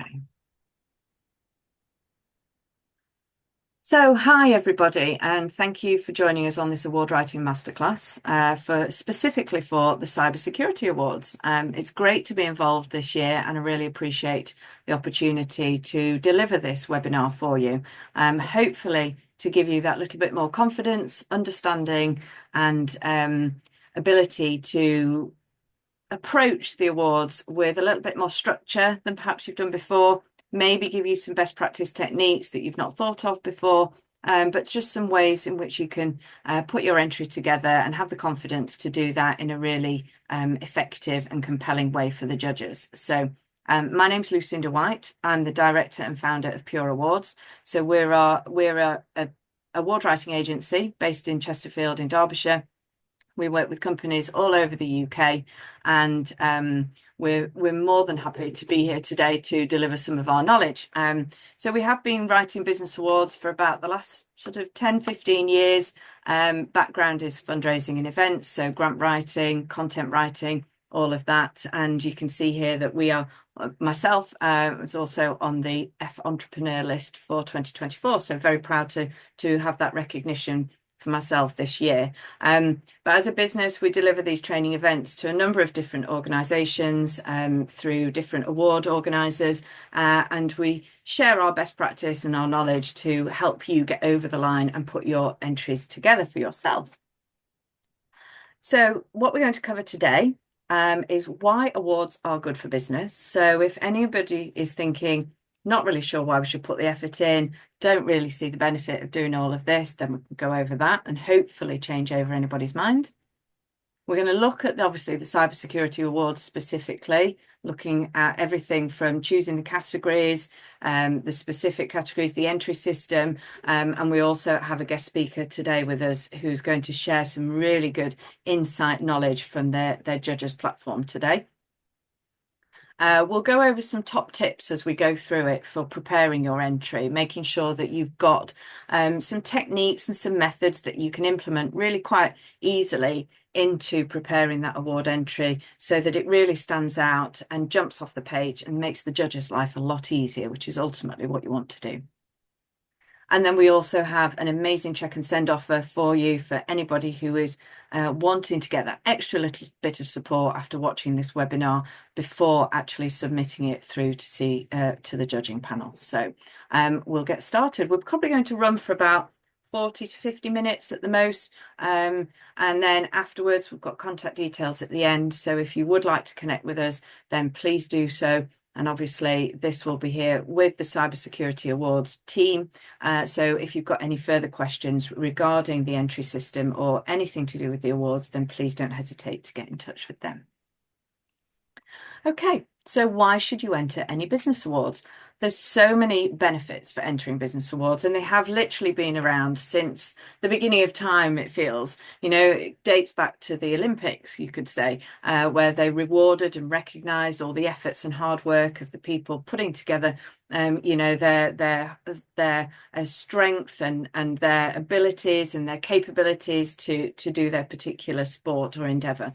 Okay. So, hi everybody, and thank you for joining us on this award writing masterclass for specifically for the Cybersecurity Awards. It's great to be involved this year, and I really appreciate the opportunity to deliver this webinar for you. Hopefully, to give you that little bit more confidence, understanding, and ability to approach the awards with a little bit more structure than perhaps you've done before, maybe give you some best practice techniques that you've not thought of before, but just some ways in which you can put your entry together and have the confidence to do that in a really effective and compelling way for the judges. So my name's Lucinda White. I'm the director and founder of Pure Awards. So we're a award writing agency based in Chesterfield in Derbyshire. We work with companies all over the UK, and we're more than happy to be here today to deliver some of our knowledge. So we have been writing business awards for about the last sort of 10, 15 years. Background is fundraising and events, so grant writing, content writing, all of that. And you can see here that we are, myself was also on the F Entrepreneur list for 2024. So very proud to have that recognition for myself this year. But as a business, we deliver these training events to a number of different organisations through different award organisers, and we share our best practice and our knowledge to help you get over the line and put your entries together for yourself. So what we're going to cover today is why awards are good for business. So if anybody is thinking, not really sure why we should put the effort in, don't really see the benefit of doing all of this, then we can go over that and hopefully change over anybody's mind. We're going to look at obviously the Cybersecurity Awards specifically, looking at everything from choosing the categories, the specific categories, the entry system, and we also have a guest speaker today with us who's going to share some really good insight knowledge from their judges platform today. We'll go over some top tips as we go through it for preparing your entry, making sure that you've got some techniques and some methods that you can implement really quite easily into preparing that award entry so that it really stands out and jumps off the page and makes the judge's life a lot easier, which is ultimately what you want to do. And then we also have an amazing check and send offer for you for anybody who is wanting to get that extra little bit of support after watching this webinar before actually submitting it through to see to the judging panel. So we'll get started. We're probably going to run for about 40 to 50 minutes at the most. And then afterwards, we've got contact details at the end. So if you would like to connect with us, then please do so. And obviously, this will be here with the Cybersecurity Awards team. So if you've got any further questions regarding the entry system or anything to do with the awards, then please don't hesitate to get in touch with them. Okay, so why should you enter any business awards? There's so many benefits for entering business awards, and they have literally been around since the beginning of time, it feels. You know, it dates back to the Olympics, you could say, where they rewarded and recognised all the efforts and hard work of the people putting together, you know, their strength and their abilities and their capabilities to do their particular sport or endeavour.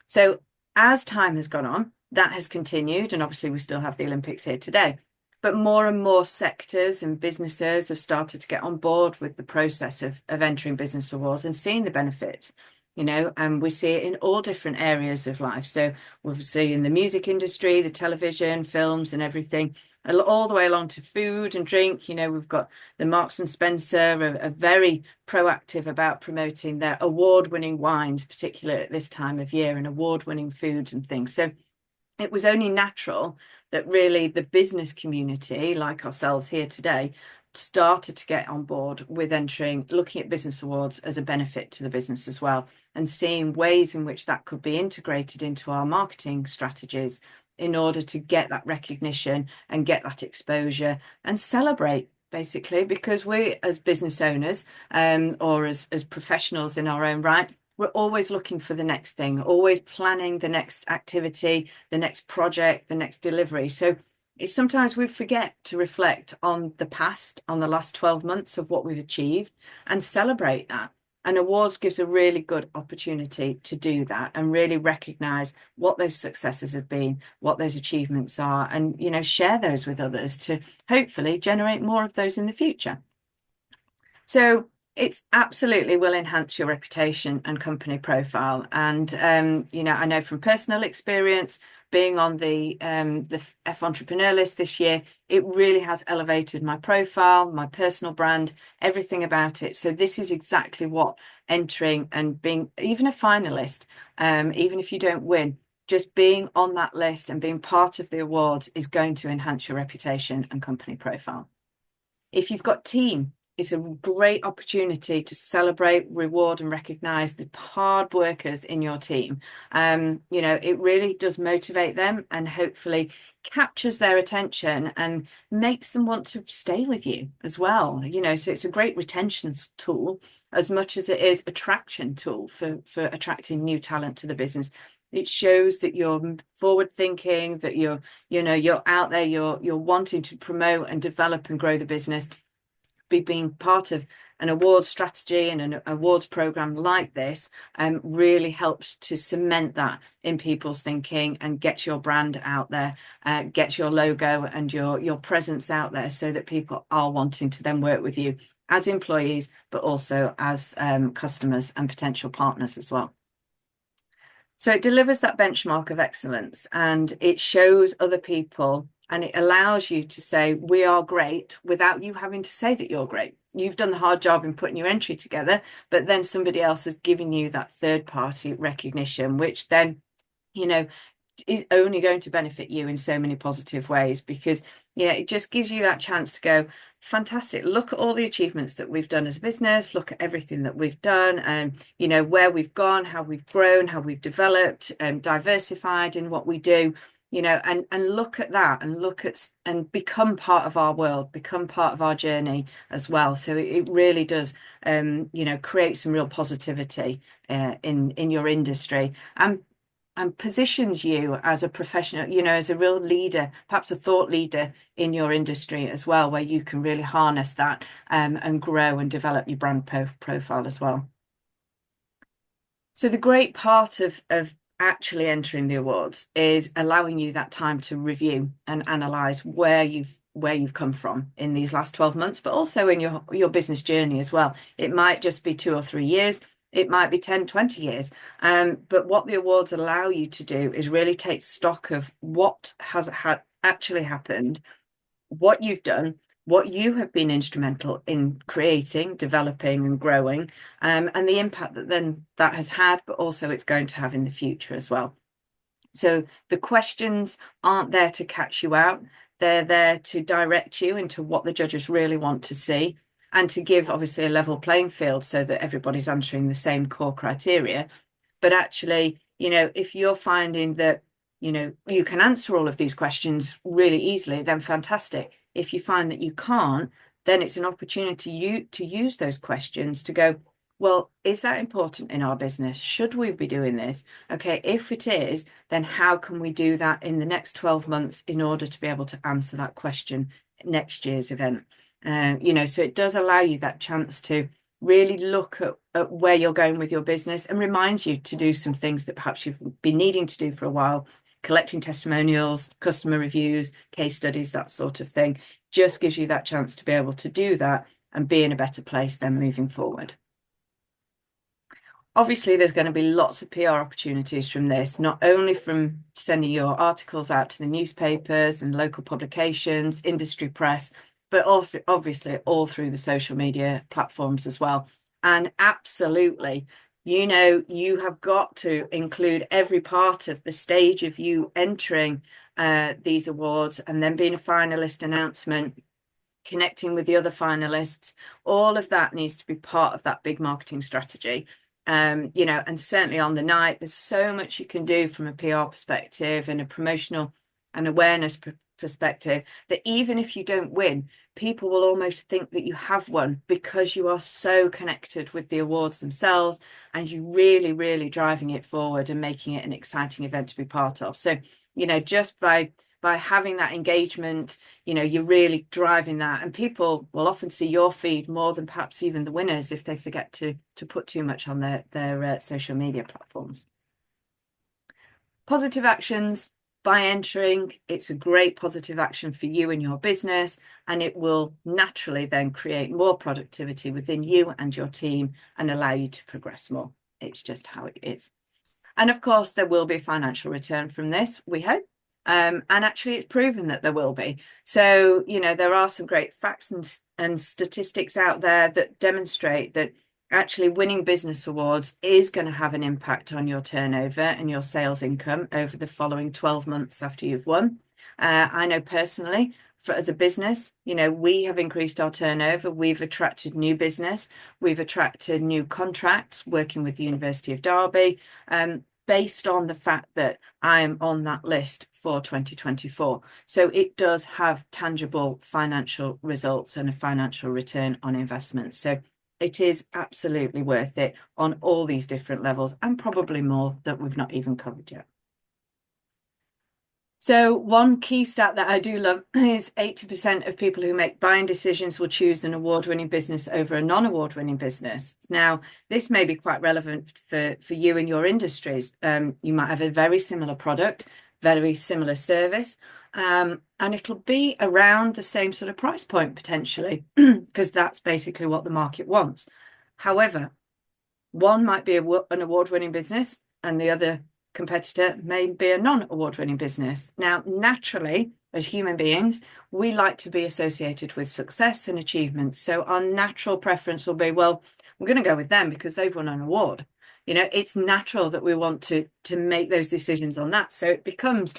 So as time has gone on, that has continued, and obviously we still have the Olympics here today. But more and more sectors and businesses have started to get on board with the process of entering business awards and seeing the benefits, you know, and we see it in all different areas of life. So we'll see in the music industry, the television, films and everything, all the way along to food and drink. You know, we've got the Marks and Spencer are very proactive about promoting their award-winning wines, particularly at this time of year, and award-winning foods and things. So it was only natural that really the business community, like ourselves here today, started to get on board with looking at business awards as a benefit to the business as well, and seeing ways in which that could be integrated into our marketing strategies in order to get that recognition and get that exposure and celebrate, basically, because we as business owners or as professionals in our own right, we're always looking for the next thing, always planning the next activity, the next project, the next delivery. So it's sometimes we forget to reflect on the past, on the last 12 months of what we've achieved and celebrate that. And awards gives a really good opportunity to do that and really recognize what those successes have been, what those achievements are, and share those with others to hopefully generate more of those in the future. So it's absolutely will enhance your reputation and company profile. And I know from personal experience, being on the F Entrepreneur list this year, it really has elevated my profile, my personal brand, everything about it. So this is exactly what entering and being even a finalist, even if you don't win, just being on that list and being part of the awards is going to enhance your reputation and company profile. If you've got team, it's a great opportunity to celebrate, reward, and recognize the hard workers in your team. It really does motivate them and hopefully captures their attention and makes them want to stay with you as well. So it's a great retention tool as much as it is attraction tool for attracting new talent to the business. It shows that you're forward thinking, that you're out there, you're wanting to promote and develop and grow the business. Being part of an awards strategy and an awards program like this really helps to cement that in people's thinking and get your brand out there, get your logo and your presence out there so that people are wanting to then work with you as employees, but also as customers and potential partners as well. So it delivers that benchmark of excellence and it shows other people and it allows you to say, we are great without you having to say that you're great. You've done the hard job in putting your entry together, but then somebody else has given you that third party recognition, which then, is only going to benefit you in so many positive ways because, it just gives you that chance to go, fantastic, look at all the achievements that we've done as a business, look at everything that we've done and, where we've gone, how we've grown, how we've developed and diversified in what we do, and look at that and look at and become part of our world, become part of our journey as well. So it really does, create some real positivity in your industry and positions you as a professional, as a real leader, perhaps a thought leader in your industry as well, where you can really harness that and grow and develop your brand profile as well. So the great part of actually entering the awards is allowing you that time to review and analyze where you've come from in these last 12 months, but also in your business journey as well. It might just be 2 or 3 years. It might be 10, 20 years. But what the awards allow you to do is really take stock of what has actually happened, what you've done, what you have been instrumental in creating, developing and growing, and the impact that then that has had, but also it's going to have in the future as well. So the questions aren't there to catch you out. They're there to direct you into what the judges really want to see and to give obviously a level playing field so that everybody's answering the same core criteria. But actually, if you're finding that, you can answer all of these questions really easily, then fantastic. If you find that you can't, then it's an opportunity to use those questions to go, well, is that important in our business? Should we be doing this? Okay, if it is, then how can we do that in the next 12 months in order to be able to answer that question next year's event? So it does allow you that chance to really look at where you're going with your business and reminds you to do some things that perhaps you've been needing to do for a while, collecting testimonials, customer reviews, case studies, that sort of thing. Just gives you that chance to be able to do that and be in a better place then moving forward. Obviously, there's going to be lots of PR opportunities from this, not only from sending your articles out to the newspapers and local publications, industry press, but obviously all through the social media platforms as well. And absolutely, you have got to include every part of the stage of you entering these awards and then being a finalist announcement, connecting with the other finalists. All of that needs to be part of that big marketing strategy. And certainly on the night, there's so much you can do from a PR perspective and a promotional and awareness perspective that even if you don't win, people will almost think that you have won because you are so connected with the awards themselves and you really, really driving it forward and making it an exciting event to be part of. So, just by by having that engagement, you're really driving that. And people will often see your feed more than perhaps even the winners if they forget to put too much on their social media platforms. Positive actions. By entering, it's a great positive action for you and your business, and it will naturally then create more productivity within you and your team and allow you to progress more. It's just how it is. And of course, there will be a financial return from this, we hope. And actually, it's proven that there will be. So, there are some great facts and statistics out there that demonstrate that actually winning business awards is going to have an impact on your turnover and your sales income over the following 12 months after you've won. I know personally, as a business, we have increased our turnover. We've attracted new business. We've attracted new contracts working with the University of Derby, based on the fact that I'm on that list for 2024. So it does have tangible financial results and a financial return on investment. So it is absolutely worth it on all these different levels, and probably more that we've not even covered yet. So one key stat that I do love is 80% of people who make buying decisions will choose an award-winning business over a non-award-winning business. Now, this may be quite relevant for you and your industries. You might have a very similar product, very similar service, and it'll be around the same sort of price point potentially, because that's basically what the market wants. However, one might be an award-winning business and the other competitor may be a non-award-winning business. Now, naturally, as human beings, we like to be associated with success and achievement. So our natural preference will be, well, I'm going to go with them because they've won an award. It's natural that we want to make those decisions on that. So it becomes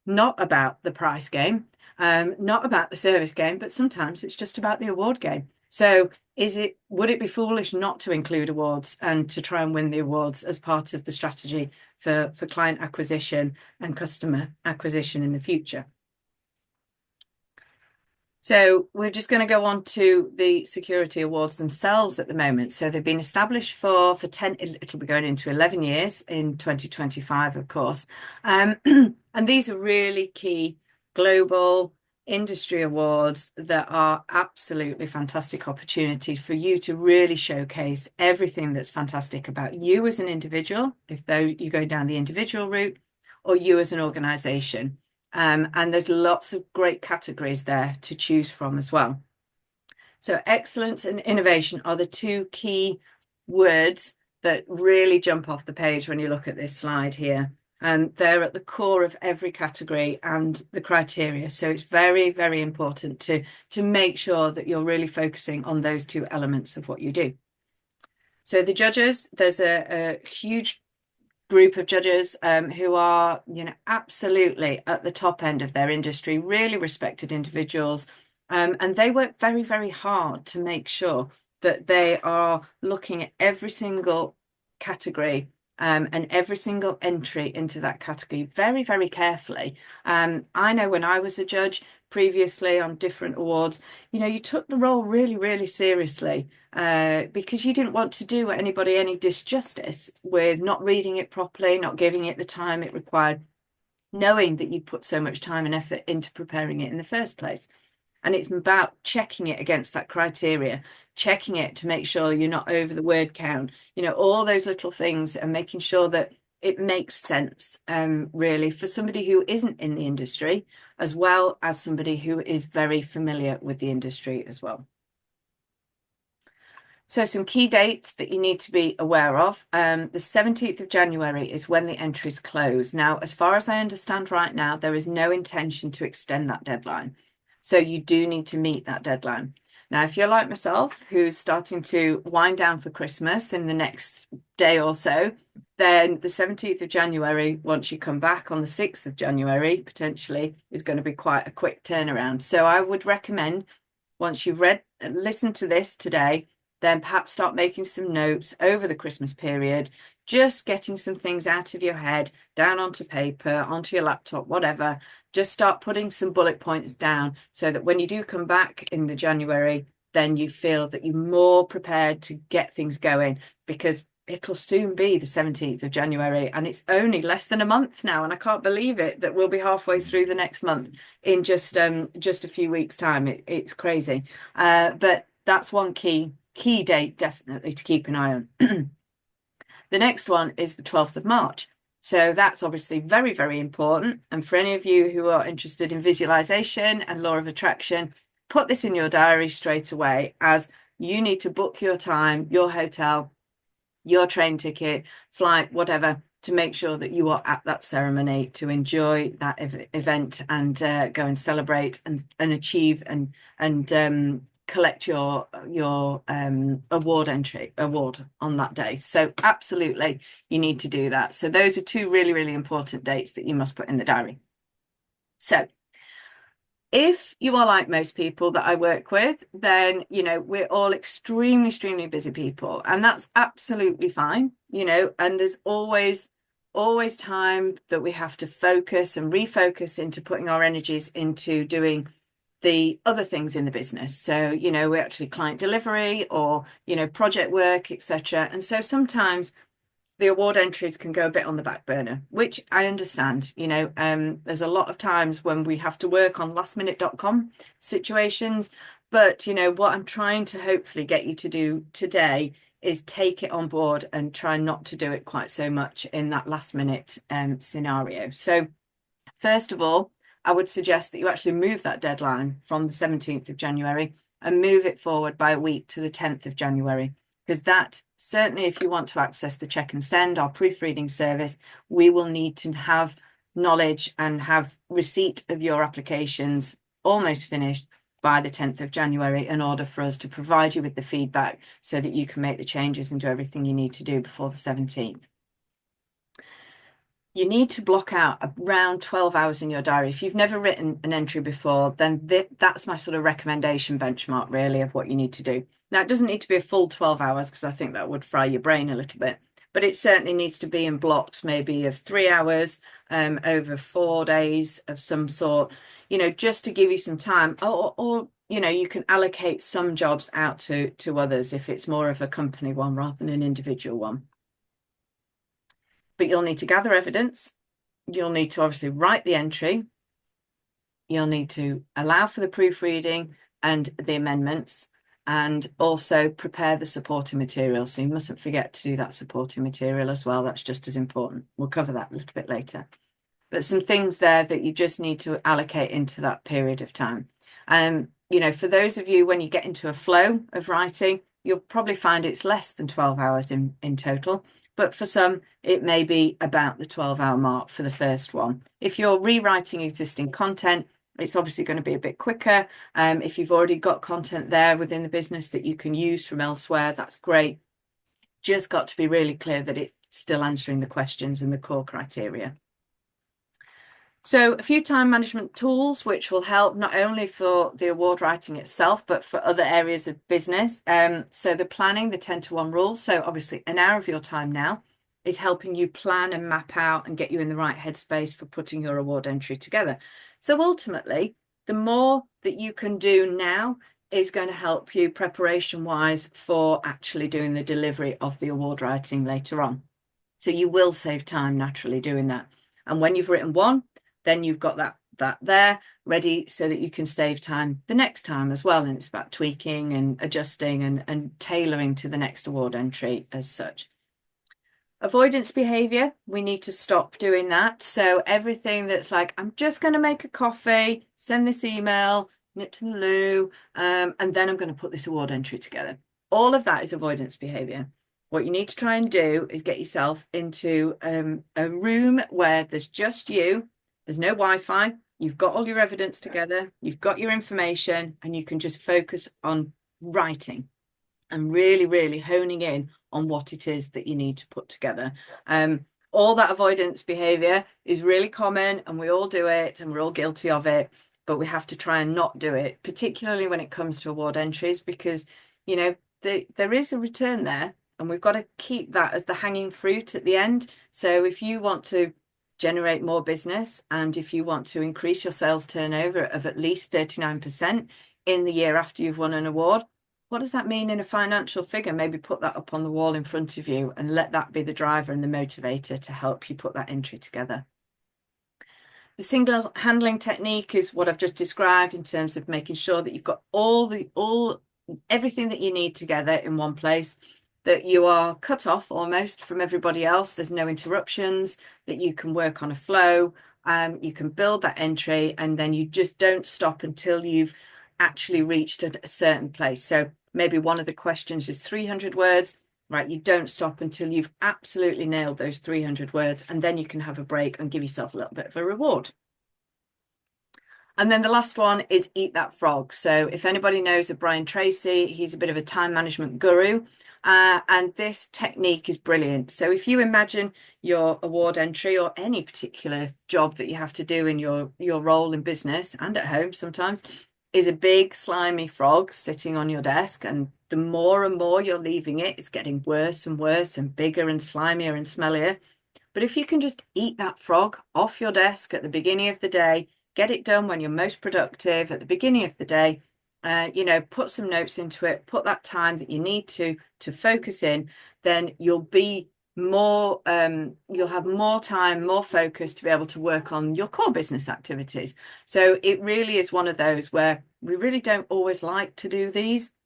not about the price game, not about the service game, but sometimes it's just about the award game. So would it be foolish not to include awards and to try and win the awards as part of the strategy for client acquisition and customer acquisition in the future? So we're just going to go on to the security awards themselves at the moment. So they've been established for 10, it'll be going into 11 years in 2025, of course. And these are really key global industry awards that are absolutely fantastic opportunities for you to really showcase everything that's fantastic about you as an individual, if though you go down the individual route, or you as an organization. And there's lots of great categories there to choose from as well. So excellence and innovation are the two key words that really jump off the page when you look at this slide here. And they're at the core of every category and the criteria. So it's very, very important to make sure that you're really focusing on those two elements of what you do. So the judges, there's a huge group of judges who are, absolutely at the top end of their industry, really respected individuals. And they work very, very hard to make sure that they are looking at every single category and every single entry into that category very, very carefully. I know when I was a judge previously on different awards, you took the role really, really seriously because you didn't want to do anybody any disjustice with not reading it properly, not giving it the time it required, knowing that you put so much time and effort into preparing it in the first place. And it's about checking it against that criteria, checking it to make sure you're not over the word count, all those little things, and making sure that it makes sense, really, for somebody who isn't in the industry, as well as somebody who is very familiar with the industry as well. So some key dates that you need to be aware of. The 17th of January is when the entries close. Now, as far as I understand right now, there is no intention to extend that deadline. So you do need to meet that deadline. Now, if you're like myself, who's starting to wind down for Christmas in the next day or so, then the 17th of January, once you come back on the 6th of January, potentially is going to be quite a quick turnaround. So I would recommend, once you've read and listened to this today, then perhaps start making some notes over the Christmas period, just getting some things out of your head, down onto paper, onto your laptop, whatever. Just start putting some bullet points down so that when you do come back in the January, then you feel that you're more prepared to get things going. Because it'll soon be the 17th of January, and it's only less than a month now, and I can't believe it that we'll be halfway through the next month in just a few weeks' time. It's crazy. But that's one key date definitely to keep an eye on. The next one is the 12th of March. So that's obviously very, very important. And for any of you who are interested in visualization and law of attraction, put this in your diary straight away, as you need to book your time, your hotel, your train ticket, flight, whatever, to make sure that you are at that ceremony to enjoy that event and go and celebrate and achieve and collect your award on that day. So absolutely, you need to do that. So those are two really, really important dates that you must put in the diary. So if you are like most people that I work with, then, we're all extremely, extremely busy people, and that's absolutely fine, and there's always time that we have to focus and refocus into putting our energies into doing the other things in the business. So, we're actually client delivery or, project work, etc. And so sometimes the award entries can go a bit on the back burner, which I understand. There's a lot of times when we have to work on lastminute.com situations. But, what I'm trying to hopefully get you to do today is take it on board and try not to do it quite so much in that last minute scenario. So first of all, I would suggest that you actually move that deadline from the 17th of January and move it forward by a week to the 10th of January. Because that, certainly if you want to access the check and send, our proofreading service, we will need to have knowledge and have receipt of your applications almost finished by the 10th of January in order for us to provide you with the feedback so that you can make the changes and do everything you need to do before the 17th. You need to block out around 12 hours in your diary. If you've never written an entry before, then that's my sort of recommendation benchmark, really, of what you need to do. Now, it doesn't need to be a full 12 hours because I think that would fry your brain a little bit, but it certainly needs to be in blocks, maybe of 3 hours over 4 days of some sort, just to give you some time. Or you can allocate some jobs out to others if it's more of a company one rather than an individual one. But you'll need to gather evidence. You'll need to obviously write the entry. You'll need to allow for the proofreading and the amendments, and also prepare the supporting material. So you mustn't forget to do that supporting material as well. That's just as important. We'll cover that a little bit later. But some things there that you just need to allocate into that period of time. For those of you, when you get into a flow of writing, you'll probably find it's less than 12 hours in total. But for some, it may be about the 12-hour mark for the first one. If you're rewriting existing content, it's obviously going to be a bit quicker. If you've already got content there within the business that you can use from elsewhere, that's great. Just got to be really clear that it's still answering the questions and the core criteria. So a few time management tools which will help not only for the award writing itself, but for other areas of business. So the planning, the 10-to-1 rule. So obviously an hour of your time now is helping you plan and map out and get you in the right headspace for putting your award entry together. So ultimately, the more that you can do now is going to help you preparation wise for actually doing the delivery of the award writing later on. So you will save time naturally doing that. And when you've written one, then you've got that there ready so that you can save time the next time as well. And it's about tweaking and adjusting and tailoring to the next award entry as such. Avoidance behavior, we need to stop doing that. So everything that's like, I'm just going to make a coffee, send this email, nip to the loo, and then I'm going to put this award entry together. All of that is avoidance behavior. What you need to try and do is get yourself into a room where there's just you. There's no Wi-Fi. You've got all your evidence together. You've got your information, and you can just focus on writing and really, really honing in on what it is that you need to put together. All that avoidance behavior is really common, and we all do it, and we're all guilty of it, but we have to try and not do it, particularly when it comes to award entries, because, there is a return there, and we've got to keep that as the hanging fruit at the end. So if you want to generate more business, and if you want to increase your sales turnover of at least 39% in the year after you've won an award, What does that mean in a financial figure? Maybe put that up on the wall in front of you and let that be the driver and the motivator to help you put that entry together. The single handling technique is what I've just described in terms of making sure that you've got everything that you need together in one place, that you are cut off almost from everybody else. There's no interruptions, that you can work on a flow. You can build that entry and then you just don't stop until you've actually reached a certain place. So maybe one of the questions is 300 words. Right, you don't stop until you've absolutely nailed those 300 words, and then you can have a break and give yourself a little bit of a reward. And then the last one is eat that frog. So if anybody knows of Brian Tracy, he's a bit of a time management guru. And this technique is brilliant. So if you imagine your award entry or any particular job that you have to do in your role in business and at home sometimes is a big slimy frog sitting on your desk. And the more and more you're leaving it, it's getting worse and worse and bigger and slimier and smellier. But if you can just eat that frog off your desk at the beginning of the day, get it done when you're most productive at the beginning of the day, put some notes into it, put that time that you need to focus in, then you'll be more, you'll have more time, more focus to be able to work on your core business activities. So it really is one of those where we really don't always like to do these,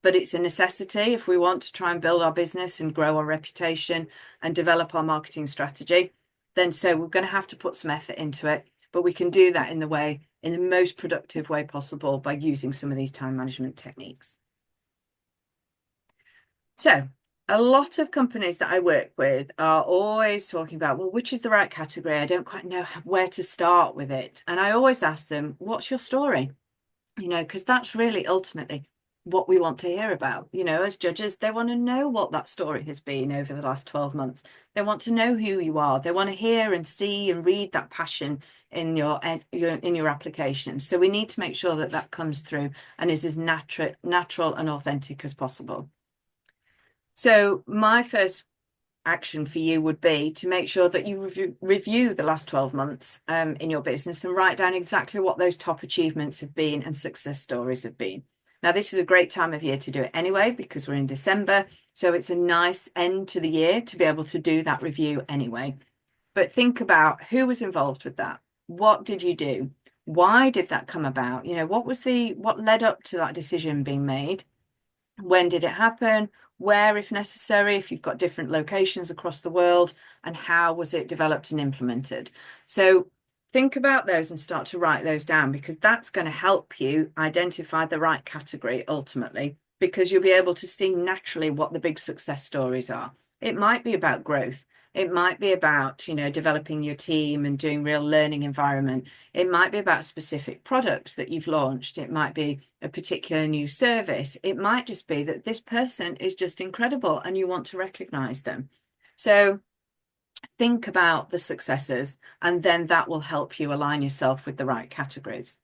but it's a necessity if we want to try and build our business and grow our reputation and develop our marketing strategy. Then so we're going to have to put some effort into it, but we can do that in the most productive way possible by using some of these time management techniques. So a lot of companies that I work with are always talking about, well, which is the right category? I don't quite know where to start with it. And I always ask them, what's your story? Because that's really ultimately what we want to hear about. As judges, they want to know what that story has been over the last 12 months. They want to know who you are. They want to hear and see and read that passion in your application. So we need to make sure that that comes through and is as natural and authentic as possible. So my first action for you would be to make sure that you review the last 12 months in your business and write down exactly what those top achievements have been and success stories have been. Now, this is a great time of year to do it anyway, because we're in December. So it's a nice end to the year to be able to do that review anyway. But think about who was involved with that. What did you do? Why did that come about? What led up to that decision being made? When did it happen? Where, if necessary, if you've got different locations across the world, and how was it developed and implemented? So think about those and start to write those down, because that's going to help you identify the right category ultimately, because you'll be able to see naturally what the big success stories are. It might be about growth. It might be about, developing your team and doing real learning environment. It might be about a specific product that you've launched. It might be a particular new service. It might just be that this person is just incredible and you want to recognize them. So think about the successes, and then that will help you align yourself with the right categories.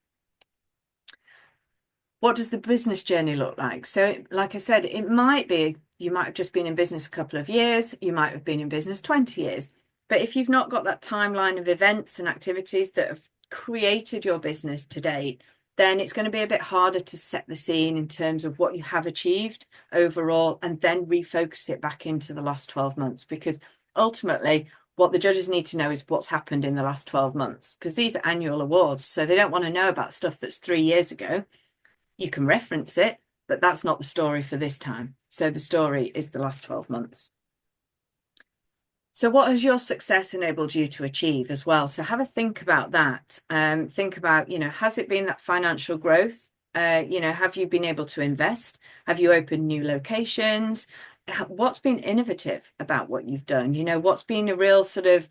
What does the business journey look like? So, like I said, it might be you might have just been in business a couple of years, you might have been in business 20 years. But if you've not got that timeline of events and activities that have created your business to date, then it's going to be a bit harder to set the scene in terms of what you have achieved overall and then refocus it back into the last 12 months. Because ultimately, what the judges need to know is what's happened in the last 12 months, because these are annual awards. So they don't want to know about stuff that's 3 years ago. You can reference it, but that's not the story for this time. So the story is the last 12 months. So what has your success enabled you to achieve as well? So have a think about that. Think about, has it been that financial growth? Have you been able to invest? Have you opened new locations? What's been innovative about what you've done? What's been a real sort of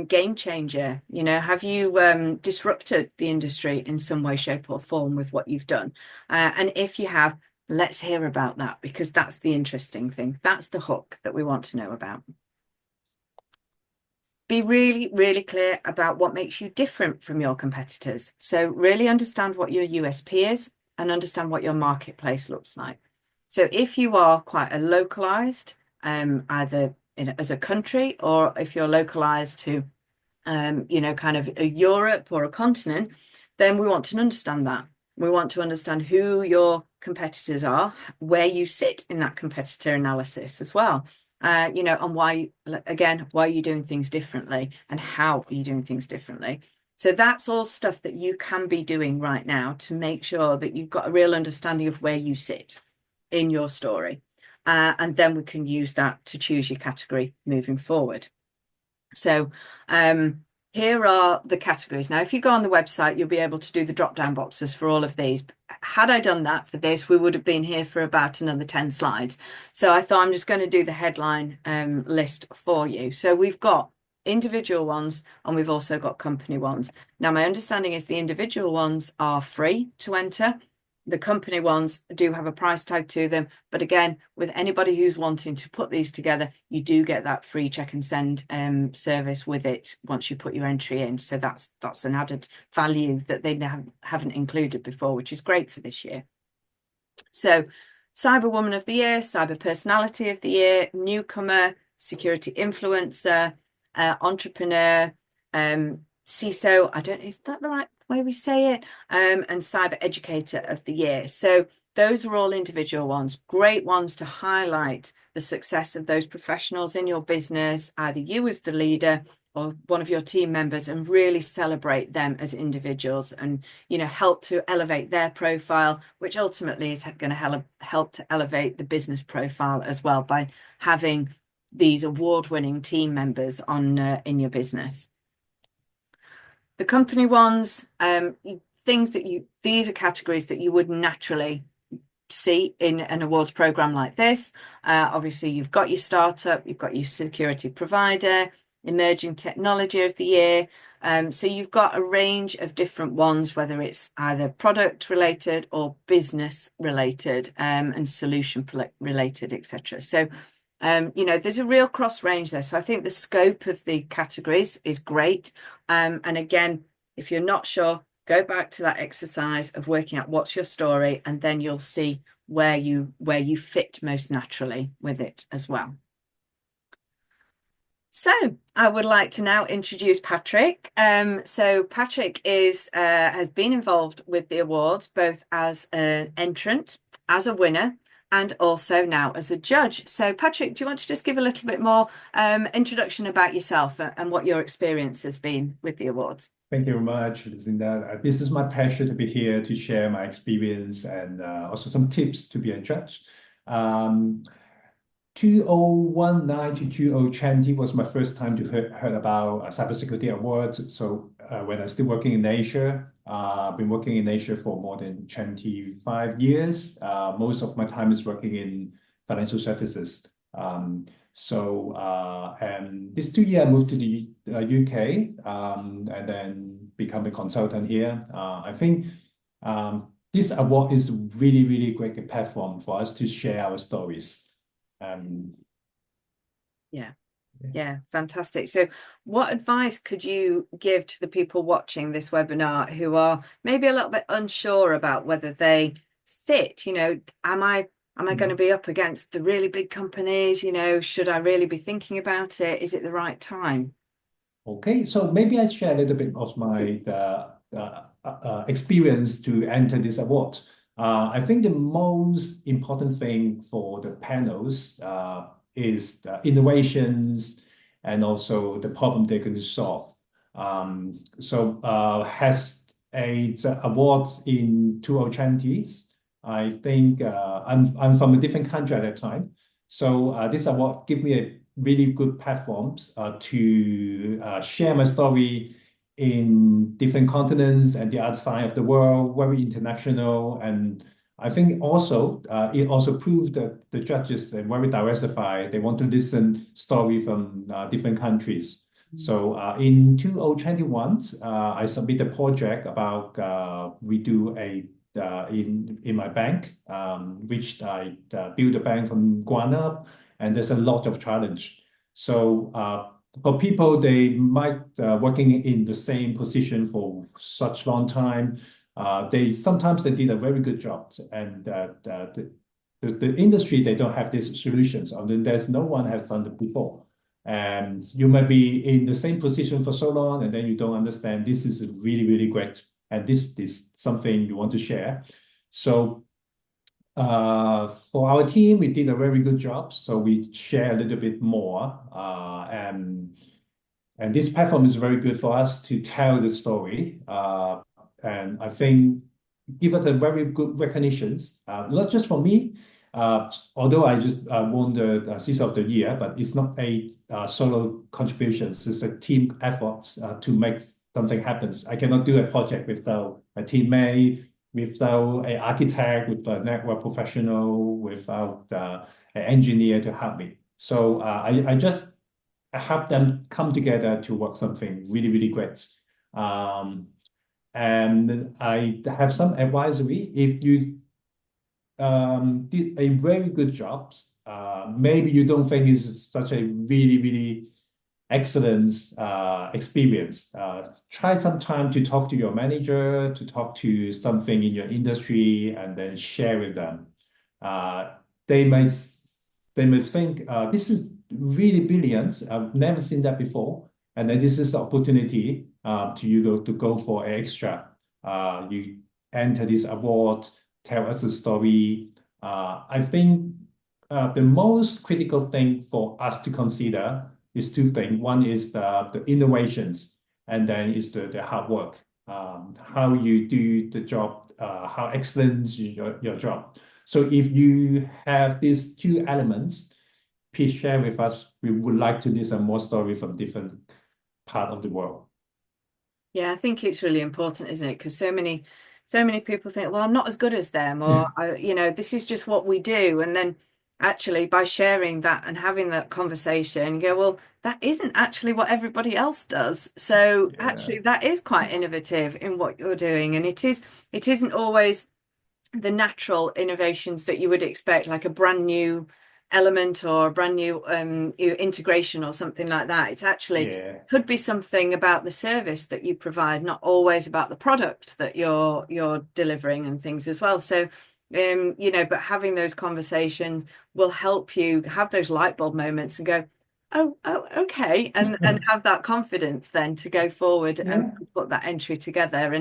game changer? Have you disrupted the industry in some way, shape, or form with what you've done? And if you have, let's hear about that, because that's the interesting thing. That's the hook that we want to know about. Be really, really clear about what makes you different from your competitors. So really understand what your USP is and understand what your marketplace looks like. So if you are quite a localized, either as a country, or if you're localized to, kind of a Europe or a continent, then we want to understand that. We want to understand who your competitors are, where you sit in that competitor analysis as well. And why, again, why are you doing things differently and how are you doing things differently? So that's all stuff that you can be doing right now to make sure that you've got a real understanding of where you sit in your story. And then we can use that to choose your category moving forward. So here are the categories. Now, if you go on the website, you'll be able to do the drop-down boxes for all of these. Had I done that for this, we would have been here for about another 10 slides. So I thought I'm just going to do the headline list for you. So we've got individual ones and we've also got company ones. Now, my understanding is the individual ones are free to enter. The company ones do have a price tag to them, but again, with anybody who's wanting to put these together, you do get that free check and send service with it once you put your entry in. So that's an added value that they haven't included before, which is great for this year. So Cyber Woman of the Year, Cyber Personality of the Year, Newcomer, Security Influencer, Entrepreneur, CISO, is that the right way we say it? And Cyber Educator of the Year. So those are all individual ones, great ones to highlight the success of those professionals in your business, either you as the leader or one of your team members, and really celebrate them as individuals and, help to elevate their profile, which ultimately is going to help to elevate the business profile as well by having these award-winning team members on in your business. The company ones, these are categories that you would naturally see in an awards program like this. Obviously, you've got your startup, you've got your security provider, emerging technology of the year. So you've got a range of different ones, whether it's either product related or business related and solution related, etc. So there's a real cross range there. So I think the scope of the categories is great. And again, if you're not sure, go back to that exercise of working out what's your story, and then you'll see where you fit most naturally with it as well. So I would like to now introduce Patrick. So Patrick has been involved with the awards both as an entrant, as a winner, and also now as a judge. So Patrick, do you want to just give a little bit more introduction about yourself and what your experience has been with the awards? Thank you very much, Lucinda. This is my pleasure to be here to share my experience and also some tips to be a judge. 2019 to 2020 was my first time to heard about cybersecurity awards. So when I was still working in Asia, I've been working in Asia for more than 25 years. Most of my time is working in financial services. And this 2 years I moved to the UK and then become a consultant here. I think this award is really, really great platform for us to share our stories. Yeah, fantastic. So what advice could you give to the people watching this webinar who are maybe a little bit unsure about whether they fit? Am I going to be up against the really big companies? Should I really be thinking about it? Is it the right time? Okay, so maybe I share a little bit of my experience to enter this award. I think the most important thing for the panels is the innovations and also the problem they're going to solve. Has the award in 2020. I think I'm from a different country at that time. So this award gave me a really good platforms to share my story in different continents and the other side of the world, very international. And I think also it also proved that the judges are very diversified. They want to listen story from different countries. So in 2021, I submitted a project about we do a in my bank, which I build a bank from ground up, and there's a lot of challenge. So for people, they might working in the same position for such long time. Sometimes they did a very good job, and the industry they don't have these solutions. I mean, there's no one has done it before, and you might be in the same position for so long, and then you don't understand. This is really, really great and this is something you want to share. So for our team, we did a very good job. So we share a little bit more, and this platform is very good for us to tell the story. And I think give it a very good recognitions, not just for me. Although I just won the CISO of the Year, but it's not a solo contributions. It's a team effort to make something happen. I cannot do a project without a teammate, without an architect, with a network professional, without an engineer to help me. So I just help them come together to work something really, really great. Um, and I have some advisory. If you did a very good job, maybe you don't think it's such a really, really excellent experience. Try some time to talk to your manager, to talk to something in your industry, and then share with them. Uh, they may they may think this is really brilliant. I've never seen that before, and then this is the opportunity to go for extra. You enter this award, tell us the story. I think the most critical thing for us to consider is two things. One is the innovations, and then is the hard work, how you do the job, how excellent your job. So if you have these two elements, please share with us. We would like to listen more story from different part of the world. Yeah, I think it's really important, isn't it? Because so many people think, well, I'm not as good as them, or this is just what we do. And then actually by sharing that and having that conversation, you go, well, that isn't actually what everybody else does. So Yeah, actually that is quite innovative in what you're doing. And it isn't always the natural innovations that you would expect, like a brand new element or a brand new integration or something like that. It's actually yeah, could be something about the service that you provide, not always about the product that you're delivering and things as well. So but having those conversations will help you have those light bulb moments and go, oh, okay, and have that confidence then to go forward and yeah, put that entry together,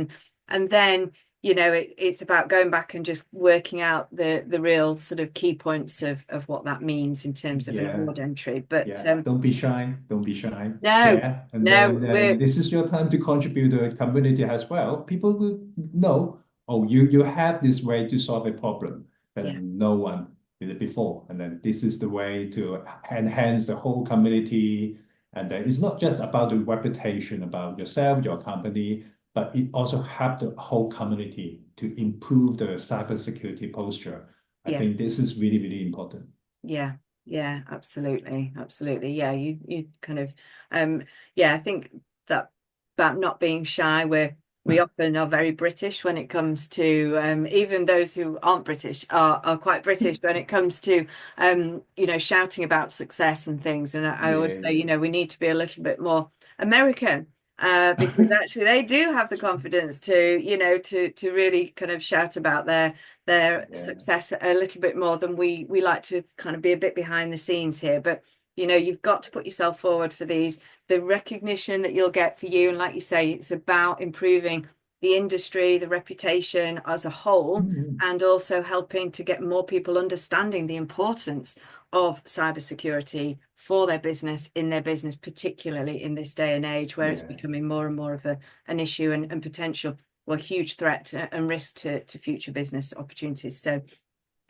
and then it's about going back and just working out the real sort of key points of what that means in terms of an yeah. award entry. But Yeah, don't be shy. Don't be shy. no, Share. And no, then this is your time to contribute to the community as well. People will know, oh, you have this way to solve a problem that yeah, no one did it before. And then this is the way to enhance the whole community. And then it's not just about the reputation about yourself, your company, but it also help the whole community to improve the cybersecurity posture. I think yes. this is really, really important. Yeah, yeah, absolutely, absolutely. Yeah, you kind of yeah, I think that about not being shy, we often are very British when it comes to even those who aren't British are quite British when it comes to shouting about success and things. And I always say, Yeah. we need to be a little bit more American. Because actually they do have the confidence to, to really kind of shout about their Yeah. success a little bit more than we like to kind of be a bit behind the scenes here. But you've got to put yourself forward for these, the recognition that you'll get for you. And like you say, it's about improving the industry, the reputation as a whole, Mhm. and also helping to get more people understanding the importance of cybersecurity for their business, in their business, particularly in this day and age where it's Yeah. becoming more and more of an issue and potential, well, huge threat and risk to future business opportunities. So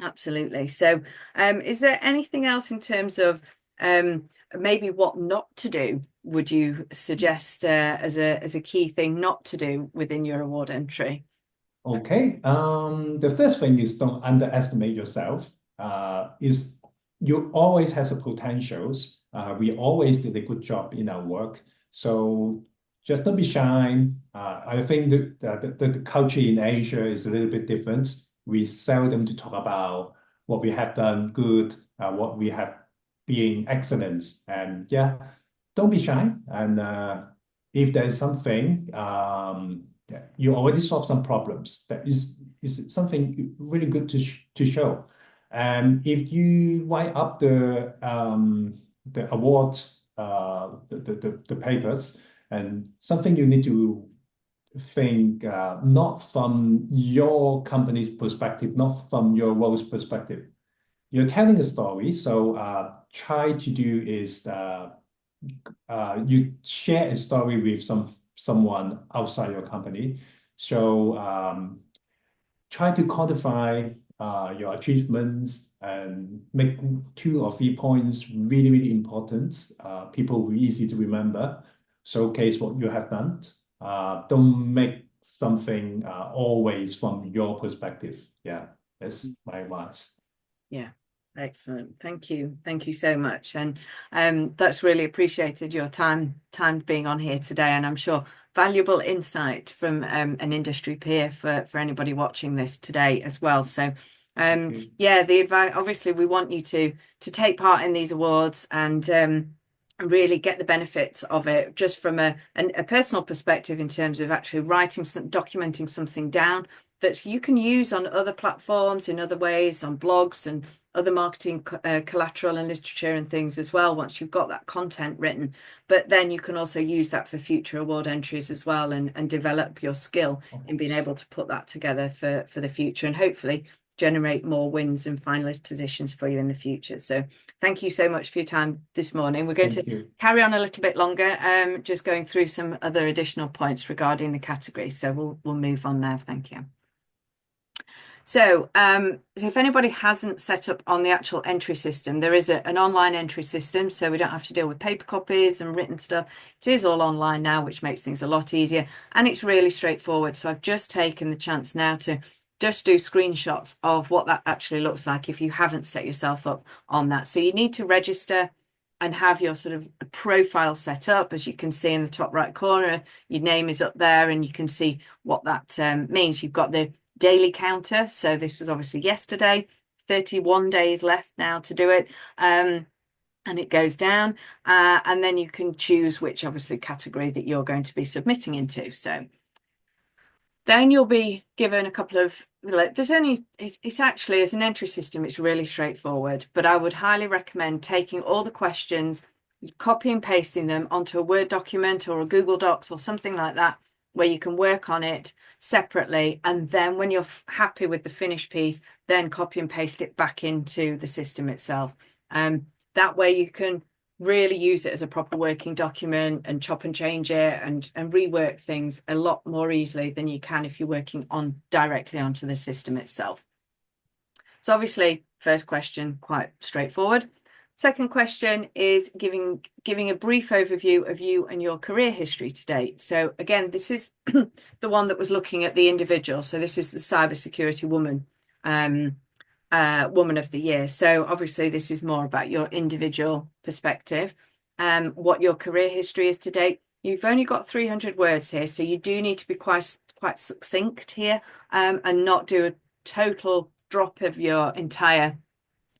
absolutely. So is there anything else in terms of maybe what not to do would you suggest as a key thing not to do within your award entry? Okay. The first thing is don't underestimate yourself. Is you always has a potentials. We always did a good job in our work. So just don't be shy. I think the culture in Asia is a little bit different. We seldom to talk about what we have done good, what we have being excellent. And yeah, don't be shy. And if there's something you already solved some problems. That is something really good to show. And if you write up the awards, the papers, and something you need to think not from your company's perspective, not from your role's perspective. You're telling a story, so try to do is you share a story with someone outside your company. So try to quantify your achievements and make 2 or 3 points really, really important. People who are easy to remember. Showcase what you have done. Don't make something always from your perspective. Yeah, that's my advice. Yeah, excellent. Thank you. Thank you so much. And that's really appreciated your time being on here today. And I'm sure valuable insight from an industry peer for anybody watching this today as well. So Thank you. yeah, the advice, obviously we want you to take part in these awards and really get the benefits of it just from a personal perspective in terms of actually documenting something down that you can use on other platforms in other ways, on blogs and other marketing collateral and literature and things as well, once you've got that content written. But then you can also use that for future award entries as well and develop your skill Of in being course. able to put that together for the future and hopefully generate more wins and finalist positions for you in the future. So thank you so much for your time this morning. We're going to Thank you. carry on a little bit longer, just going through some other additional points regarding the category. So we'll move on now. Thank you. So if anybody hasn't set up on the actual entry system, there is an online entry system, so we don't have to deal with paper copies and written stuff. It is all online now, which makes things a lot easier, and it's really straightforward. So I've just taken the chance now to just do screenshots of what that actually looks like if you haven't set yourself up on that. So you need to register and have your sort of profile set up. As you can see in the top right corner, your name is up there and you can see what that means. You've got the daily counter. So this was obviously yesterday, 31 days left now to do it. And it goes down. And then you can choose which obviously category that you're going to be submitting into. So then you'll be given a couple of, like, it's actually, as an entry system, it's really straightforward, but I would highly recommend taking all the questions, copy and pasting them onto a Word document or a Google Docs or something like that, where you can work on it separately. And then when you're happy with the finished piece, then copy and paste it back into the system itself. That way you can really use it as a proper working document and chop and change it and rework things a lot more easily than you can if you're working on directly onto the system itself. So obviously, first question, quite straightforward. Second question is giving a brief overview of you and your career history to date. So again, this is the one that was looking at the individual. So this is the cybersecurity woman Woman of the Year. So obviously this is more about your individual perspective, what your career history is to date. You've only got 300 words here, so you do need to be quite succinct here, and not do a total drop of your entire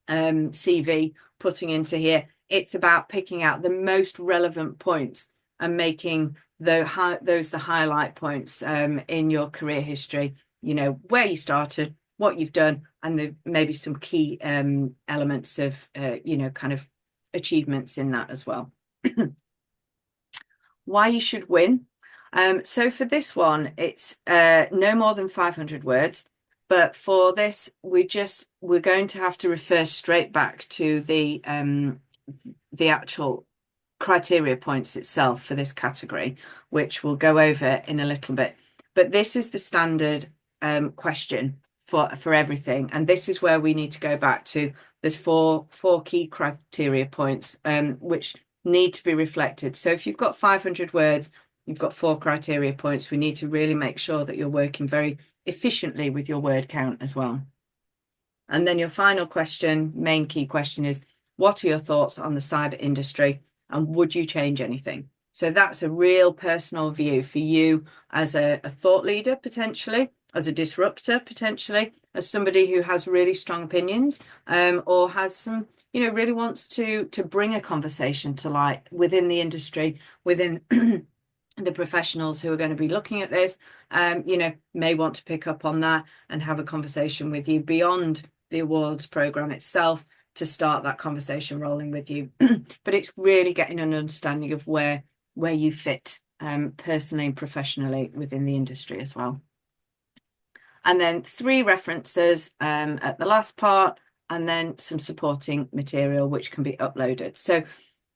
CV putting into here. It's about picking out the most relevant points and making those the highlight points in your career history. You know, where you started, what you've done, and maybe some key elements of kind of achievements in that as well. Why you should win. So for this one, it's no more than 500 words. But for this, we're going to have to refer straight back to the actual criteria points itself for this category, which we'll go over in a little bit. But this is the standard question for everything, and this is where we need to go back to. There's four key criteria points which need to be reflected. So if you've got 500 words, you've got 4 criteria points. We need to really make sure that you're working very efficiently with your word count as well. And then your final question, main key question, is what are your thoughts on the cyber industry and would you change anything? So that's a real personal view for you as a thought leader, potentially, as a disruptor, potentially, as somebody who has really strong opinions, or has some, really wants to bring a conversation to light within the industry, within the professionals who are going to be looking at this, may want to pick up on that and have a conversation with you beyond the awards program itself to start that conversation rolling with you. But it's really getting an understanding of where you fit personally and professionally within the industry as well. And then 3 references at the last part, and then some supporting material which can be uploaded. So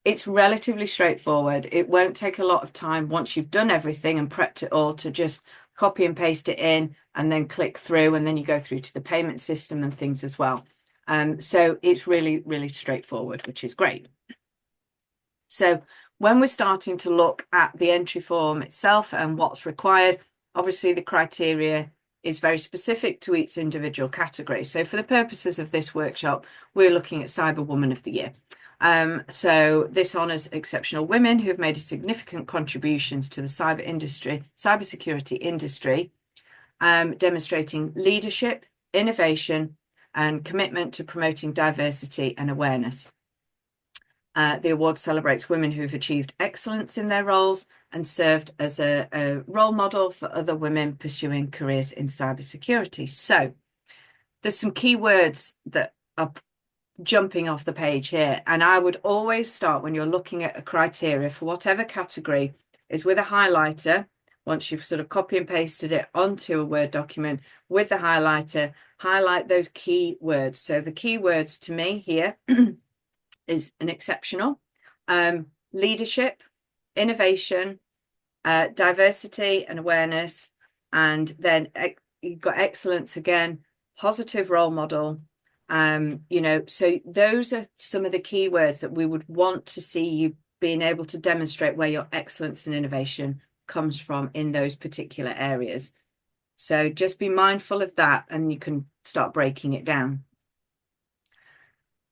it's relatively straightforward. It won't take a lot of time once you've done everything and prepped it all to just copy and paste it in and then click through, and then you go through to the payment system and things as well. So it's really, really straightforward, which is great. So when we're starting to look at the entry form itself and what's required, obviously the criteria is very specific to each individual category. So for the purposes of this workshop, we're looking at Cyber Woman of the Year. So this honours exceptional women who have made significant contributions to the cybersecurity industry, demonstrating leadership, innovation, and commitment to promoting diversity and awareness. The award celebrates women who've achieved excellence in their roles and served as a role model for other women pursuing careers in cybersecurity. So there's some key words that are jumping off the page here. And I would always start when you're looking at a criteria for whatever category is with a highlighter. Once you've sort of copy and pasted it onto a Word document with the highlighter, highlight those key words. So the key words to me here is an exceptional, leadership, innovation, diversity and awareness, and then you've got excellence again, positive role model. So those are some of the key words that we would want to see you being able to demonstrate where your excellence and innovation comes from in those particular areas. So just be mindful of that, and you can start breaking it down.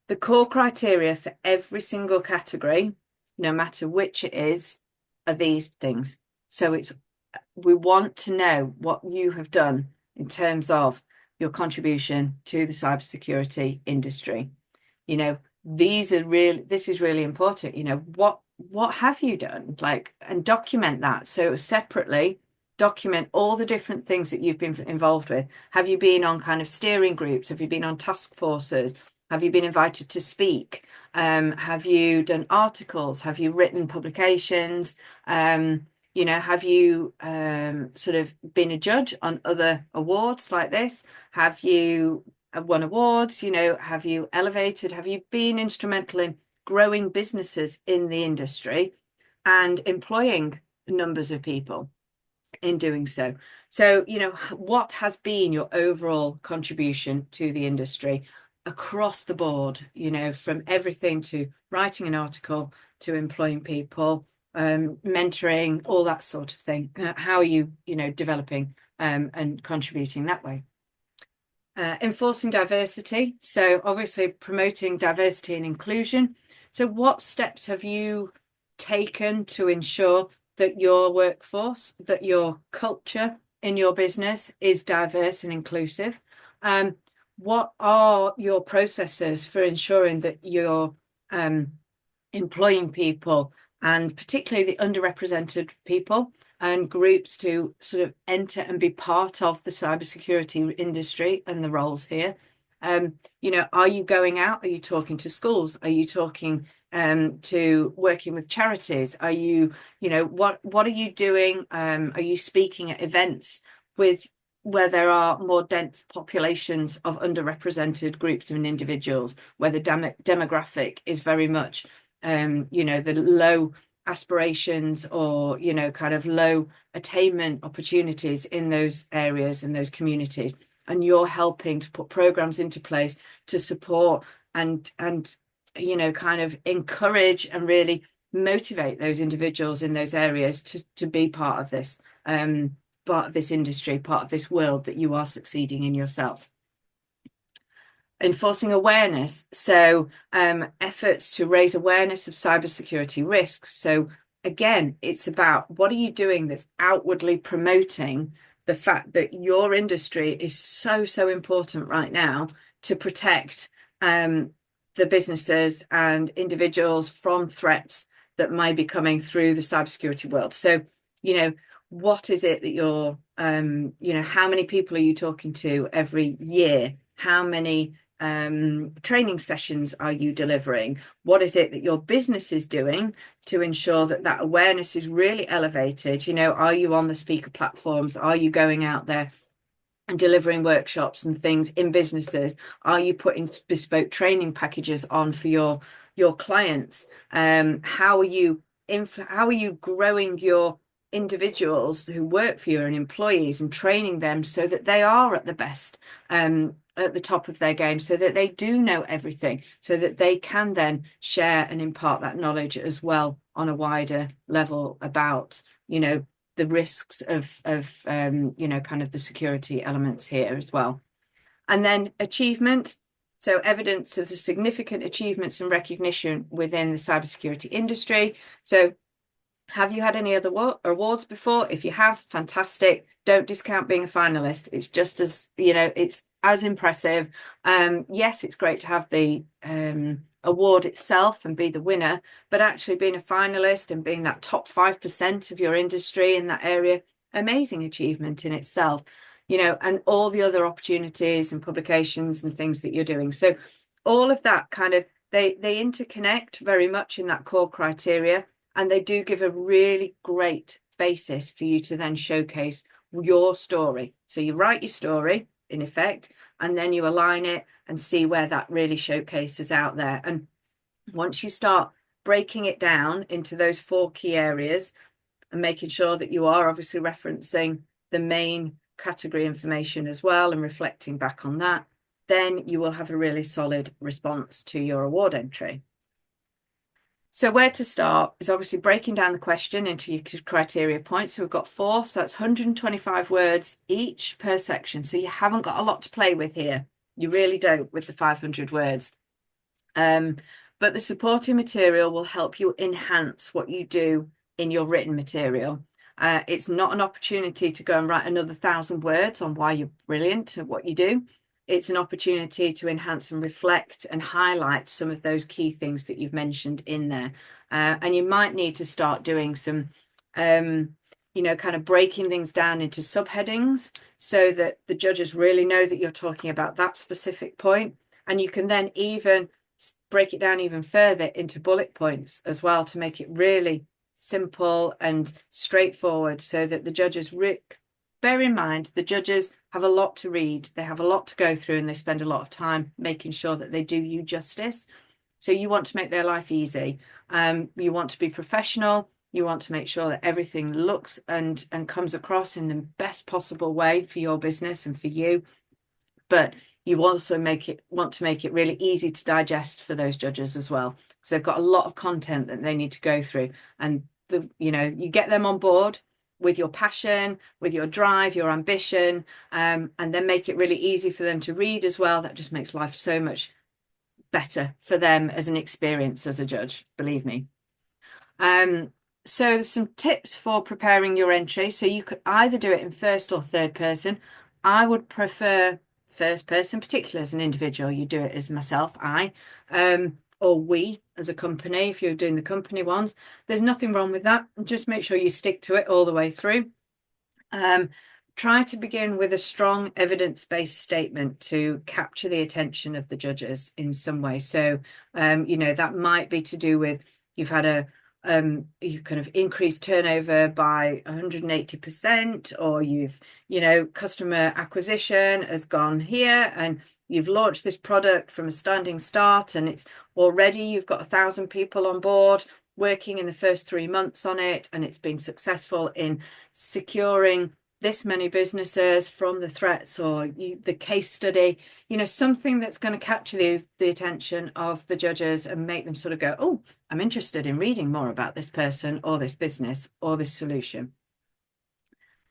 The core criteria for every single category, no matter which it is, are these things. So we want to know what you have done in terms of your contribution to the cybersecurity industry. This is really important. What have you done? And document that. So separately, document all the different things that you've been involved with. Have you been on kind of steering groups? Have you been on task forces? Have you been invited to speak? Have you done articles? Have you written publications? Have you sort of been a judge on other awards like this? Have you won awards? Have you elevated? Have you been instrumental in growing businesses in the industry and employing numbers of people in doing so? So, what has been your overall contribution to the industry across the board, from everything to writing an article to employing people, mentoring, all that sort of thing. How are you, developing and contributing that way? Enforcing diversity. So obviously promoting diversity and inclusion. So what steps have you taken to ensure that your workforce, that your culture in your business is diverse and inclusive? What are your processes for ensuring that you're employing people, and particularly the underrepresented people and groups, to sort of enter and be part of the cybersecurity industry and the roles here? Are you going out? Are you talking to schools? Are you talking to working with charities? Are you, what are you doing? Are you speaking at events where there are more dense populations of underrepresented groups and individuals, where the demographic is very much, the low aspirations or, kind of low attainment opportunities in those areas and those communities. And you're helping to put programs into place to support and kind of encourage and really motivate those individuals in those areas to be part of this industry, part of this world that you are succeeding in yourself. Enforcing awareness. So efforts to raise awareness of cybersecurity risks. So again, it's about what are you doing that's outwardly promoting the fact that your industry is so, so important right now to protect the businesses and individuals from threats that might be coming through the cybersecurity world. So, what is it that you're, how many people are you talking to every year? How many training sessions are you delivering? What is it that your business is doing to ensure that that awareness is really elevated? You know, are you on the speaker platforms? Are you going out there and delivering workshops and things in businesses? Are you putting bespoke training packages on for your clients? How are you growing your individuals who work for you and employees and training them so that they are at the best, at the top of their game, so that they do know everything, so that they can then share and impart that knowledge as well on a wider level about, you know, the risks of you know, kind of the security elements here as well. And then achievement. So evidence of the significant achievements and recognition within the cybersecurity industry. So have you had any other awards before? If you have, fantastic. Don't discount being a finalist. It's just as, you know, it's as impressive. Yes, it's great to have the award itself and be the winner, but actually being a finalist and being that top 5% of your industry in that area, amazing achievement in itself, you know, and all the other opportunities and publications and things that you're doing. So all of that kind of, they interconnect very much in that core criteria. And they do give a really great basis for you to then showcase your story. So you write your story, in effect, and then you align it and see where that really showcases out there. And once you start breaking it down into those 4 key areas and making sure that you are obviously referencing the main category information as well and reflecting back on that, then you will have a really solid response to your award entry. So where to start is obviously breaking down the question into your criteria points. So we've got 4, so that's 125 words each per section. So you haven't got a lot to play with here. You really don't with the 500 words. But the supporting material will help you enhance what you do in your written material. It's not an opportunity to go and write another 1,000 words on why you're brilliant at what you do. It's an opportunity to enhance and reflect and highlight some of those key things that you've mentioned in there. And you might need to start doing some, you know, kind of breaking things down into subheadings so that the judges really know that you're talking about that specific point. And you can then even break it down even further into bullet points as well to make it really simple and straightforward so that the judges, bear in mind, the judges have a lot to read, they have a lot to go through, and they spend a lot of time making sure that they do you justice. So you want to make their life easy. You want to be professional. You want to make sure that everything looks and comes across in the best possible way for your business and for you. But you also want to make it really easy to digest for those judges as well. So they've got a lot of content that they need to go through. And you know, you get them on board with your passion, with your drive, your ambition, and then make it really easy for them to read as well. That just makes life so much better for them as an experience as a judge, believe me. So some tips for preparing your entry. So you could either do it in first or third person. I would prefer first person, particularly as an individual. You do it as myself, or we as a company, if you're doing the company ones. There's nothing wrong with that. Just make sure you stick to it all the way through. Try to begin with a strong evidence-based statement to capture the attention of the judges in some way. So, you know, that might be to do with you've had you kind of increased turnover by 180%, or you've, you know, customer acquisition has gone here and you've launched this product from a standing start and it's already you've got 1,000 people on board working in the first 3 months on it, and it's been successful in securing this many businesses from the threats or the case study, you know, something that's going to capture the attention of the judges and make them sort of go, oh, I'm interested in reading more about this person or this business or this solution.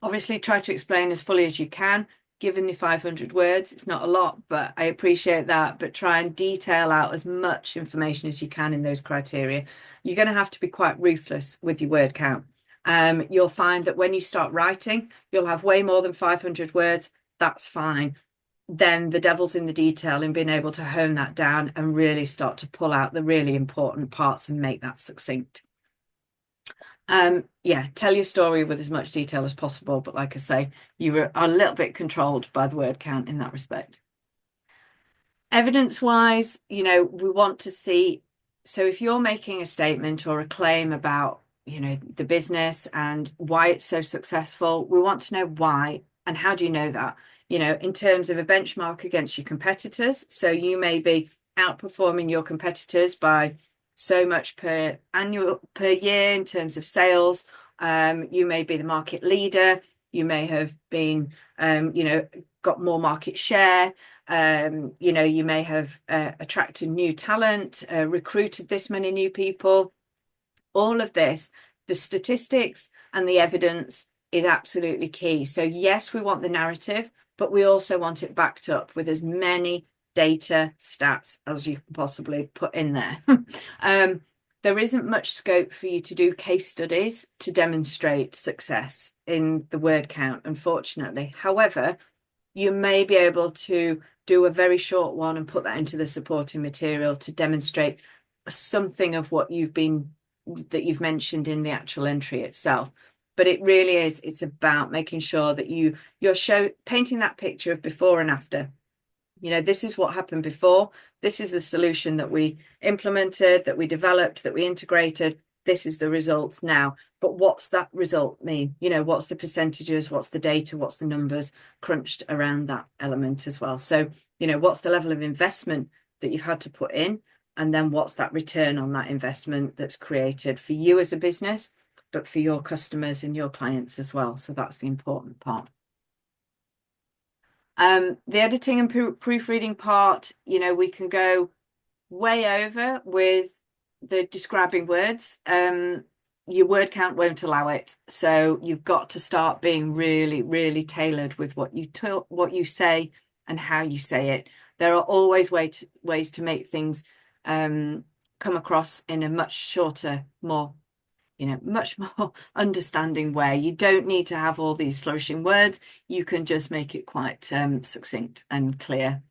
Obviously, try to explain as fully as you can. Given the 500 words, it's not a lot, but I appreciate that. But try and detail out as much information as you can in those criteria. You're going to have to be quite ruthless with your word count. You'll find that when you start writing, you'll have way more than 500 words. That's fine. Then the devil's in the detail in being able to hone that down and really start to pull out the really important parts and make that succinct. Yeah, tell your story with as much detail as possible. But like I say, you are a little bit controlled by the word count in that respect. Evidence-wise, we want to see. So if you're making a statement or a claim about, the business and why it's so successful, we want to know why and how do you know that? In terms of a benchmark against your competitors. So you may be outperforming your competitors by so much per year in terms of sales. You may be the market leader. You may have been, got more market share. You may have attracted new talent, recruited this many new people. All of this, the statistics and the evidence is absolutely key. So yes, we want the narrative, but we also want it backed up with as many data stats as you can possibly put in there. um, there isn't much scope for you to do case studies to demonstrate success in the word count, unfortunately. However, you may be able to do a very short one and put that into the supporting material to demonstrate something of what that you've mentioned in the actual entry itself. But it really is, it's about making sure that you're painting that picture of before and after. This is what happened before. This is the solution that we implemented, that we developed, that we integrated. This is the results now. But what's that result mean? What's the percentages? What's the data? What's the numbers crunched around that element as well? So, what's the level of investment that you've had to put in? And then what's that return on that investment that's created for you as a business, but for your customers and your clients as well. So that's the important part. The editing and proofreading part, we can go way over with the describing words. Your word count won't allow it. So you've got to start being really, really tailored with what you say and how you say it. There are always ways to make things come across in a much shorter, much more understanding way. You don't need to have all these flourishing words. You can just make it quite succinct and clear.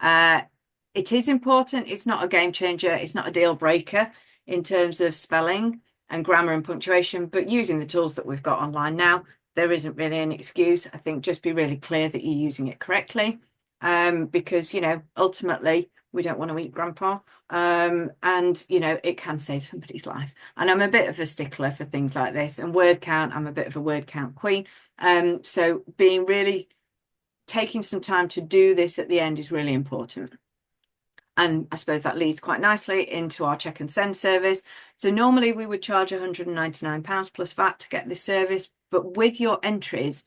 It is important. It's not a game changer. It's not a deal breaker in terms of spelling and grammar and punctuation, but using the tools that we've got online now, there isn't really an excuse. I think just be really clear that you're using it correctly, because, ultimately we don't want to eat grandpa. And it can save somebody's life. And I'm a bit of a stickler for things like this. And word count, I'm a bit of a word count queen. So being really taking some time to do this at the end is really important. And I suppose that leads quite nicely into our check and send service. So normally we would charge £199 plus VAT to get this service, but with your entries,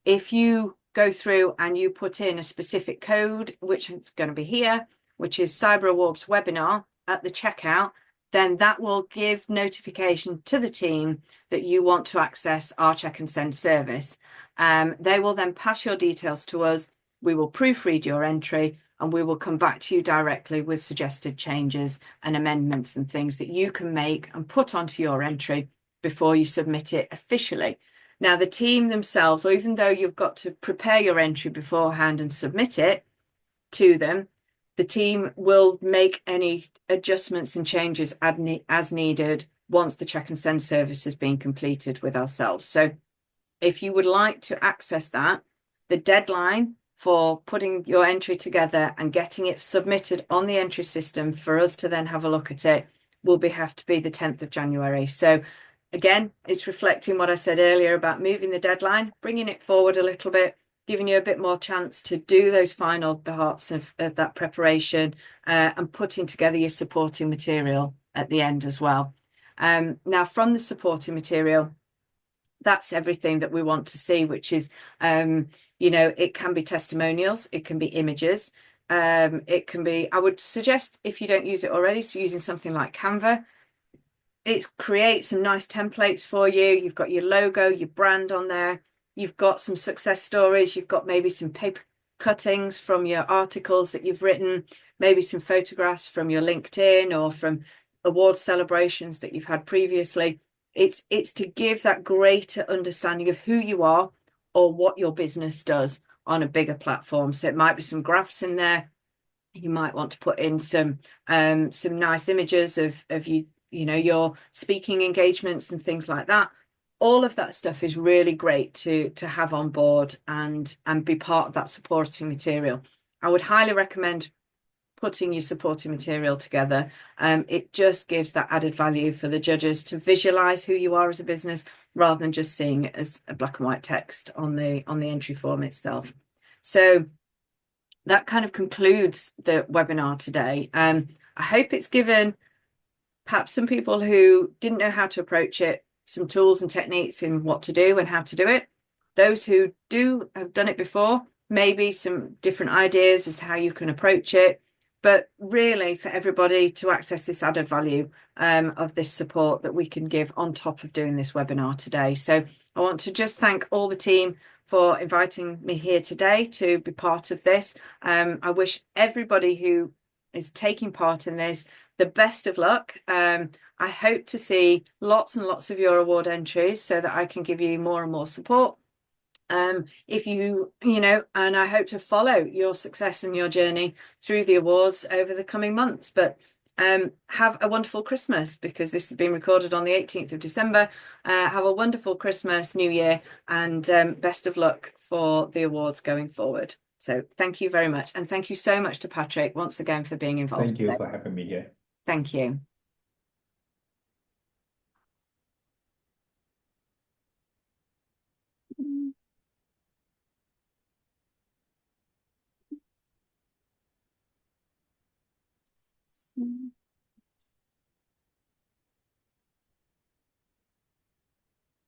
if you go through and you put in a specific code, which is going to be here, which is Cyber Awards webinar at the checkout, then that will give notification to the team that you want to access our check and send service. They will then pass your details to us. We will proofread your entry and we will come back to you directly with suggested changes and amendments and things that you can make and put onto your entry before you submit it officially. Now, the team themselves, or even though you've got to prepare your entry beforehand and submit it to them, the team will make any adjustments and changes as needed once the check and send service has been completed with ourselves. So if you would like to access that, the deadline for putting your entry together and getting it submitted on the entry system for us to then have a look at it will have to be the 10th of January. So again, it's reflecting what I said earlier about moving the deadline, bringing it forward a little bit, giving you a bit more chance to do those final parts of that preparation, and putting together your supporting material at the end as well. Now, from the supporting material, that's everything that we want to see, which is, it can be testimonials, it can be images, it can be, I would suggest, if you don't use it already, so using something like Canva. It creates some nice templates for you. You've got your logo, your brand on there. You've got some success stories. You've got maybe some paper cuttings from your articles that you've written, maybe some photographs from your LinkedIn or from award celebrations that you've had previously. It's to give that greater understanding of who you are or what your business does on a bigger platform. So it might be some graphs in there. You might want to put in some nice images of you, your speaking engagements and things like that. All of that stuff is really great to have on board and be part of that supporting material. I would highly recommend putting your supporting material together. It just gives that added value for the judges to visualize who you are as a business rather than just seeing it as a black and white text on the entry form itself. So that kind of concludes the webinar today. I hope it's given perhaps some people who didn't know how to approach it some tools and techniques in what to do and how to do it. Those who do have done it before, maybe some different ideas as to how you can approach it. But really, for everybody to access this added value of this support that we can give on top of doing this webinar today. So I want to just thank all the team for inviting me here today to be part of this. I wish everybody who is taking part in this the best of luck. I hope to see lots and lots of your award entries so that I can give you more and more support. If and I hope to follow your success and your journey through the awards over the coming months. But have a wonderful Christmas, because this has been recorded on the 18th of December. Have a wonderful Christmas, New Year, and best of luck for the awards going forward. So thank you very much. And thank you so much to Patrick once again for being involved Thank you today. for having me here. Thank you.